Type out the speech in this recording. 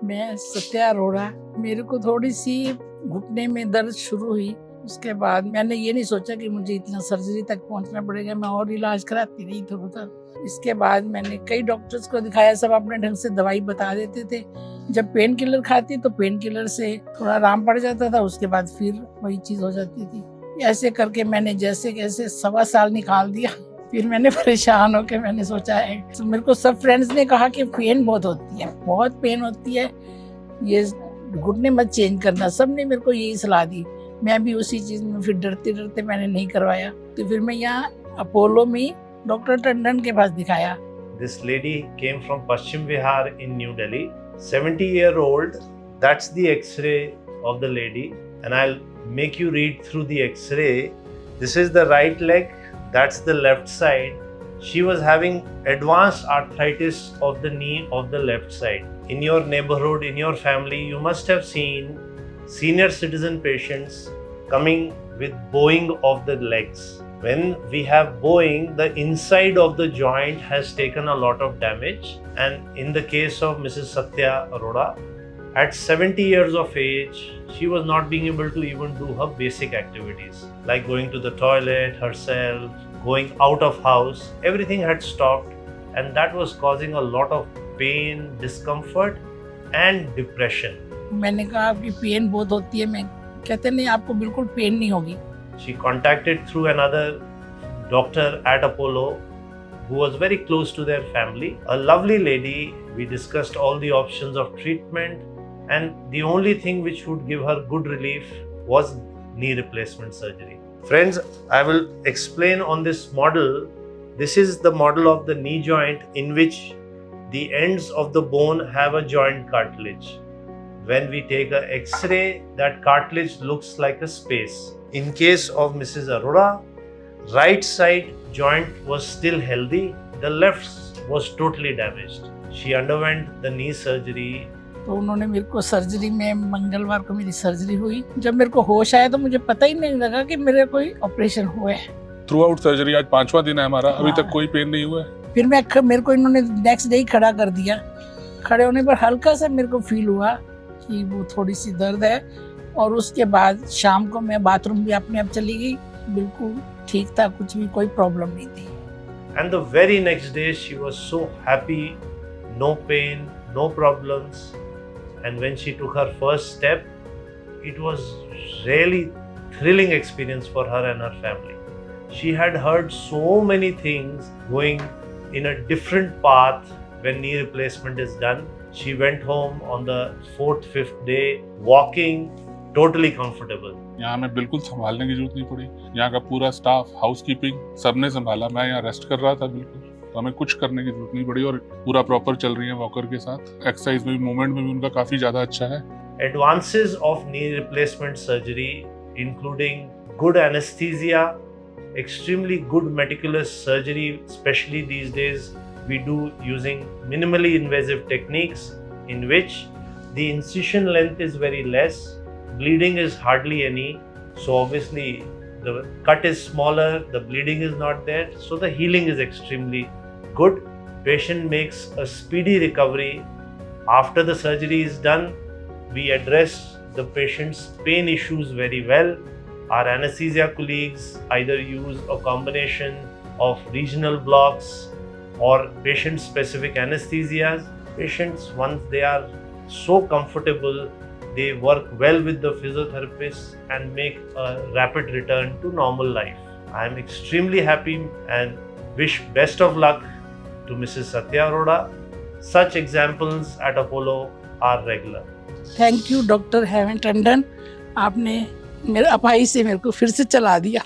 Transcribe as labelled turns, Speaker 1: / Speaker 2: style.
Speaker 1: मैं सत्या अरोड़ा। मेरे को थोड़ी सी घुटने में दर्द शुरू हुई, उसके बाद मैंने ये नहीं सोचा कि मुझे इतना सर्जरी तक पहुंचना पड़ेगा। मैं और इलाज कराती रही थोड़ा। इसके बाद मैंने कई डॉक्टर्स को दिखाया, सब अपने ढंग से दवाई बता देते थे। जब पेन किलर खाती तो पेन किलर से थोड़ा आराम पड़ जाता था, उसके बाद फिर वही चीज हो जाती थी। ऐसे करके मैंने जैसे कैसे 1.25 साल निकाल दिया। फिर मैंने परेशान होकर मैंने सोचा है, तो मेरे को सब फ्रेंड्स ने कहा कि पेन बहुत होती है, बहुत पेन होती है, ये घुटने मत चेंज करना। सब ने मेरे को यही सलाह दी। मैं भी उसी चीज में फिर डरते डरते मैंने नहीं करवाया। तो फिर मैं यहाँ अपोलो में डॉक्टर टंडन के पास दिखाया।
Speaker 2: This lady came from Paschim Vihar in New Delhi, 70-year-old. That's the X-ray of the lady, and I'll make you read through the X-ray. This is the right leg, that's the left side. She was having advanced arthritis of the knee of the left side. In your neighborhood, in your family, you must have seen senior citizen patients coming with bowing of the legs. When we have bowing, the inside of the joint has taken a lot of damage, and in the case of Mrs. Satya Arora, at 70 years of age, she was not being able to even do her basic activities like going to the toilet herself, going out of house. Everything had stopped, and that was causing a lot of pain, discomfort and depression.
Speaker 1: मैंने कहा आपकी pen बहुत होती है। मैं कहते नहीं, आपको बिल्कुल पेन नहीं होगी।
Speaker 2: She contacted through another doctor at Apollo who was very close to their family. A lovely lady. We discussed all the options of treatment, and the only thing which would give her good relief was knee replacement surgery. Friends, I will explain on this model. This is the model of the knee joint in which the ends of the bone have a joint cartilage. When we take an X-ray, that cartilage looks like a space. In case of Mrs. Arora, right side joint was still healthy, the left was totally damaged. She underwent the knee surgery.
Speaker 1: तो उन्होंने मेरे को surgery में, मंगलवार को मेरी surgery हुई। जब मेरे को होश आया तो मुझे पता ही नहीं लगा कि मेरे कोई ऑपरेशन हुआ है।
Speaker 3: थ्रू आउट सर्जरी आज 5वां दिन है हमारा, अभी तक कोई पेन नहीं हुआ है।
Speaker 1: फिर मेरे को इन्होंने नेक्स्ट डे ही खड़ा कर दिया। खड़े होने पर हल्का सा मेरे को फील हुआ कि वो थोड़ी सी दर्द है, और उसके बाद शाम को मैं बाथरूम भी अपने आप चली गई, बिल्कुल ठीक था, कुछ भी कोई प्रॉब्लम नहीं थी।
Speaker 2: And the very next day she was so happy, no pain, no problems. And when she took her first step, it was really thrilling experience for her and her family. She had heard so many things going in a different path when knee replacement is done. She went home on the 4th, 5th day, walking, totally comfortable.
Speaker 3: यहाँ हमें बिल्कुल संभालने की जरूरत नहीं पड़ी। यहाँ का पूरा स्टाफ, हाउसकीपिंग, सबने संभाला। मैं यहाँ रेस्ट कर रहा था बिल्कुल, तो हमें कुछ करने की जरूरत नहीं पड़ी, और पूरा प्रॉपर चल रही है वॉकर के साथ। एक्सरसाइज में भी, मूवमेंट में भी उनका काफी ज्यादा अच्छा है।
Speaker 2: Advances of knee replacement surgery, including good anesthesia, extremely good meticulous surgery, especially these days we do using minimally invasive techniques in which the incision length is very less, bleeding is hardly any, so obviously the cut is smaller, the bleeding is not there, so the healing is extremely good. Patient makes a speedy recovery. After the surgery is done, we address the patient's pain issues very well. Our anesthesia colleagues either use a combination of regional blocks or patient specific anesthesias. Patients, once they are so comfortable, they work well with the physiotherapists and make a rapid return to normal life. I am extremely happy and wish best of luck to Mrs. Satya Arora. Such examples at Apollo are regular.
Speaker 1: Thank you doctor Hemant Tandon, आपने मेरे अपाई से मेरे को फिर से चला दिया।